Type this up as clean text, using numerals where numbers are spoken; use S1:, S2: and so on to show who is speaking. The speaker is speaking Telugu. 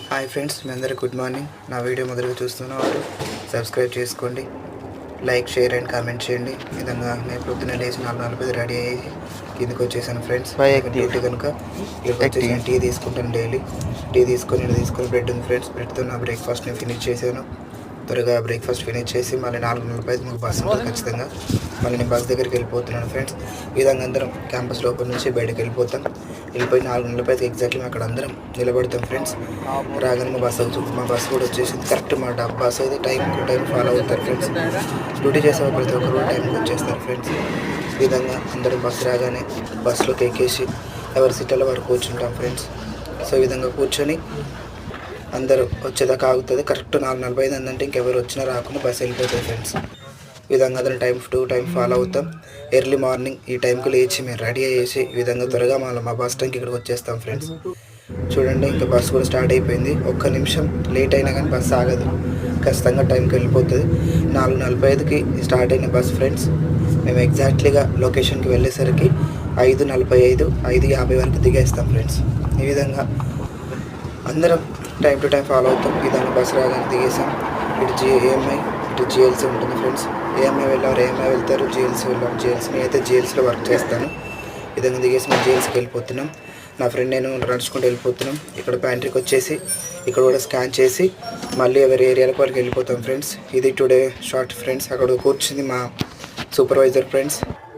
S1: హాయ్ ఫ్రెండ్స్, మీ అందరికీ గుడ్ మార్నింగ్. నా వీడియో మొదలుగా చూస్తున్నవారు సబ్స్క్రైబ్ చేసుకోండి, లైక్, షేర్ అండ్ కామెంట్ చేయండి. ఈ విధంగా నేను పొద్దున్న లేచి 4:45 రెడీ అయ్యి కిందకి వచ్చేసాను ఫ్రెండ్స్. డ్యూటీ కనుక ఇక్కడికి వచ్చేసి టీ తీసుకుంటాను డైలీ. టీ తీసుకొని బ్రెడ్ ఉంది ఫ్రెండ్స్. బ్రెడ్తో నా బ్రేక్ఫాస్ట్ నేను ఫినిష్ చేశాను. త్వరగా బ్రేక్ఫాస్ట్ ఫినిష్ చేసి మళ్ళీ 4:45 మాకు బస్సు ఉంటుంది ఖచ్చితంగా. మళ్ళీ నేను బస్ దగ్గరికి వెళ్ళిపోతున్నాను ఫ్రెండ్స్. ఈ విధంగా అందరం క్యాంపస్ లోపల నుంచి బయటకు వెళ్ళిపోయి 4:45 ఎగ్జాక్ట్లీ అక్కడ అందరం నిలబడతాం ఫ్రెండ్స్. రాగానే మా బస్సు కూడా వచ్చేసింది. కరెక్ట్ మా బస్సు అయితే టైం ఫాలో అవుతారు ఫ్రెండ్స్. డ్యూటీ చేసే ప్రతి ఒక్కరు టైంకి వచ్చేస్తారు ఫ్రెండ్స్. ఈ విధంగా అందరం బస్సు రాగానే బస్సులోకి ఎక్కేసి ఎవరి సీట్లలో వారు కూర్చుంటాం ఫ్రెండ్స్. సో ఈ విధంగా కూర్చొని అందరూ వచ్చేదాకా ఆగుతుంది. కరెక్ట్ 4:45 అందంటే ఇంకెవరు వచ్చినా రాకుండా బస్సు వెళ్ళిపోతుంది ఫ్రెండ్స్. ఈ విధంగా అందరం టైం ఫాలో అవుతాం. ఎర్లీ మార్నింగ్ ఈ టైంకి లేచి మేము రెడీ అయ్యేసి ఈ విధంగా త్వరగా మా బస్ స్టాండ్కి ఇక్కడికి వచ్చేస్తాం ఫ్రెండ్స్. చూడండి, ఇంకా బస్సు కూడా స్టార్ట్ అయిపోయింది. ఒక్క నిమిషం లేట్ అయినా కానీ బస్సు ఆగదు, ఖచ్చితంగా టైంకి వెళ్ళిపోతుంది. 4:45కి స్టార్ట్ అయిన బస్ ఫ్రెండ్స్. మేము ఎగ్జాక్ట్లీగా లొకేషన్కి వెళ్ళేసరికి 5:45, 5:50 వరకు దిగేస్తాం ఫ్రెండ్స్. ఈ విధంగా అందరం టైం ఫాలో అవుతాం. ఈ విధంగా బస్సు రాగానే దిగేసాం. ఇటు ఏఎంఐ, ఇటు జిఎల్సీ ఉంటుంది ఫ్రెండ్స్. ఏఎంఐ వెళ్తారు, జిఎల్సీ నేనైతే జిఎల్సీలో వర్క్ చేస్తాను. ఈ విధంగా దిగేసి మేము జిఎల్సీకి వెళ్ళిపోతున్నాం. నా ఫ్రెండ్ నేను నడుచుకుంటూ వెళ్ళిపోతున్నాం. ఇక్కడ ప్యాంట్రీకి వచ్చేసి ఇక్కడ కూడా స్కాన్ చేసి మళ్ళీ ఎవరి ఏరియాలకు వాళ్ళకి వెళ్ళిపోతాం ఫ్రెండ్స్. ఇది టుడే షార్ట్ ఫ్రెండ్స్. అక్కడ కూర్చుంది మా సూపర్వైజర్ ఫ్రెండ్స్.